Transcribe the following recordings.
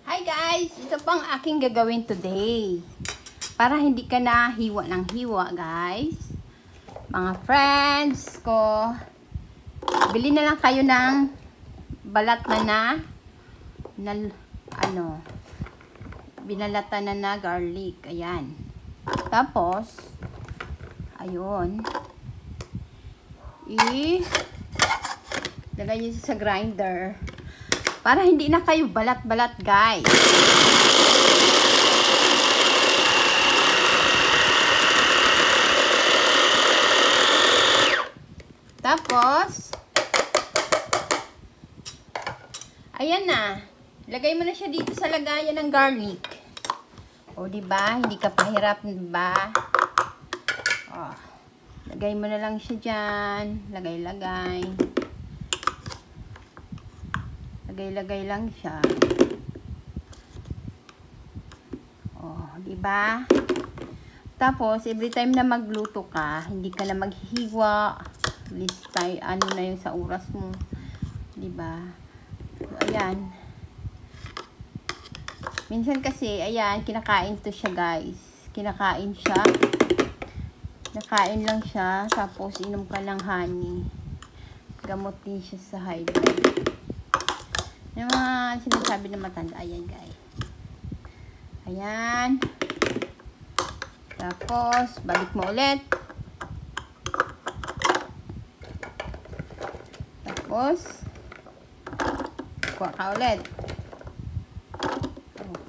Hi guys! Ito pang aking gagawin today. Para hindi ka na hiwa ng hiwa guys. Mga friends ko, bili na lang kayo ng balat na binalatan na garlic. Ayan. Tapos, ayun. Lagay nyo sa grinder. Para hindi na kayo balat-balat, guys. Tapos, ayan na. Lagay mo na siya dito sa lagayan ng garlic. O, diba? Hindi ka pahirap, diba? O, lagay mo na lang siya dyan. Lagay-lagay. Lagay-lagay lang siya. Oh, di ba? Tapos every time na magluto ka, hindi ka na maghihiwa. List tayo, ano na yung sa oras mo. Di ba? So, ayan. Minsan kasi, ayan, kinakain to siya, guys. Kinakain siya. Nakain lang siya, tapos inom ka ng honey. Gamot din siya sa high blood. Yung mga sinasabi na matanda. Ayan, guys. Ayan. Tapos, balik mo ulit. Tapos, kuha ka ulit.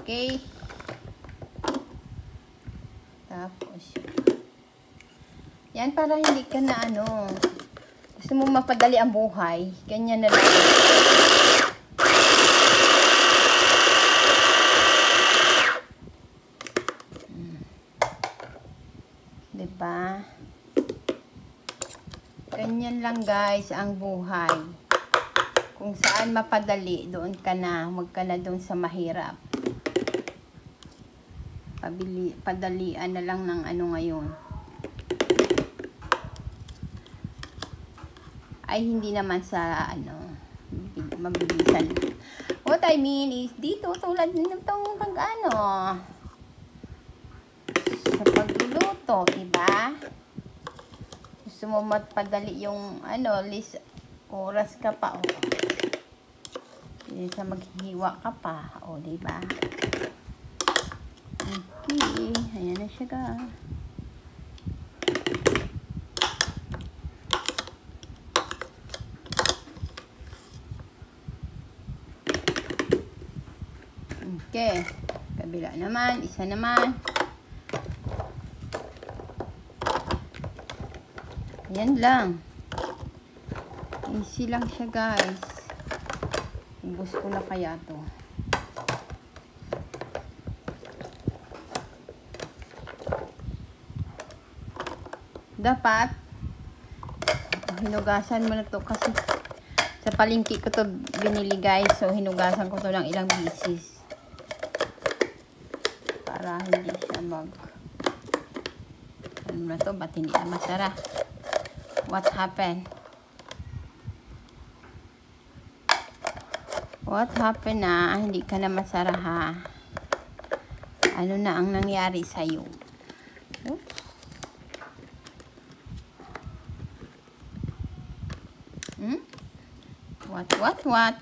Okay. Tapos, yan para hindi ka na gusto mo mapadali ang buhay. Ganyan na lang. Diba? Ganyan lang guys ang buhay. Kung saan mapadali, doon ka na. Huwag ka na doon sa mahirap. Padalian na lang ng ngayon. Ay hindi naman sa mabilisan. What I mean is dito tulad nitong sa pagluluto, diba? Gusto mo mapadali yung list oras ka pa, hindi sa maghihiwa ka pa, diba? Okay, ayan na siya ga. Okay, kabila naman, isa naman. Ayan lang. Easy lang siya guys. Ubus ko na kaya to. Dapat hinugasan mo na to kasi sa palengke ko to binili guys. So hinugasan ko to ng ilang beses. Para hindi siya na to, ba't hindi na masara? What happened? What happened na? Hindi ka na masara ha? Ano na ang nangyari sa'yo? Oops. What?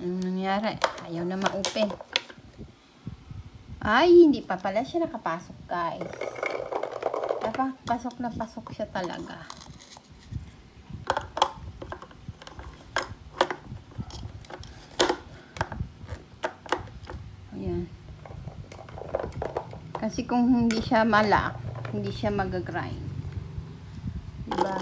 Anong nangyari? Ayaw na ma-open. Ay, hindi pa pala siya nakapasok, guys. Pasok na pasok siya talaga. Ayan. Kasi kung hindi siya malak, hindi siya mag-grind. Diba?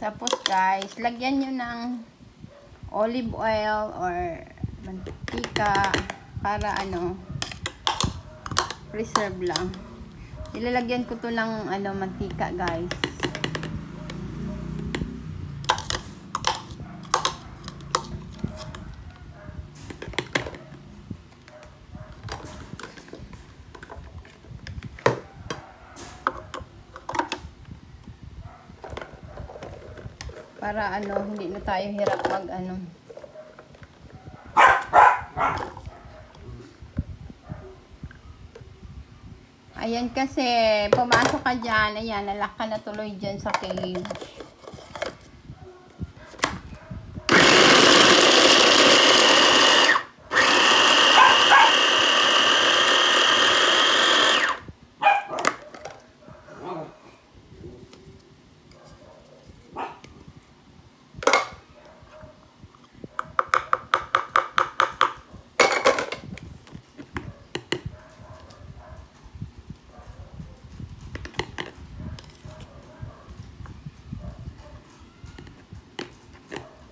Tapos guys, lagyan nyo ng olive oil or mantika para ano, preserve lang. Ilalagyan ko to ng ano, mantika guys. Para ano, hindi na tayo hirap mag ano. Ayan kasi, pumasok ka dyan, ayan, nalak ka na tuloy dyan sa cage.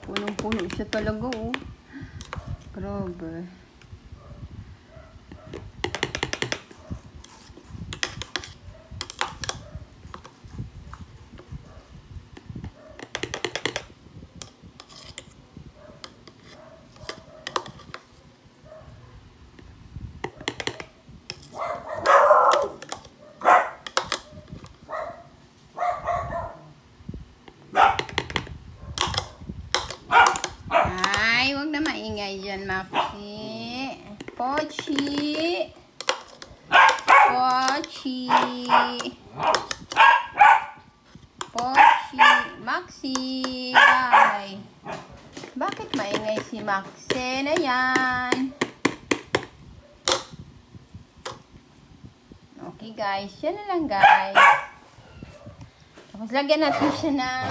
Punong-puno siya talaga, oh. Grabe. Huwag na maingay dyan, Maxi. Pochi. Pochi. Pochi. Maxi. Ay. Bakit maingay si Maxi na yan? Okay, guys. Yan na lang, guys. Tapos lagyan natin siya ng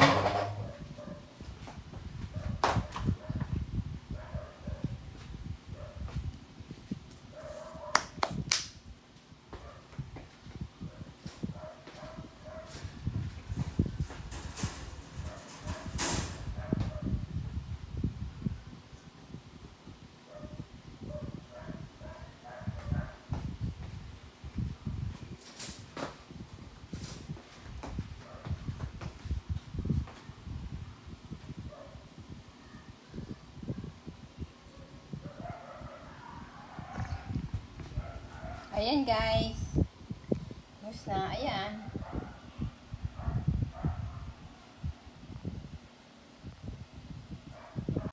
ayan guys. Tapos na, ayan.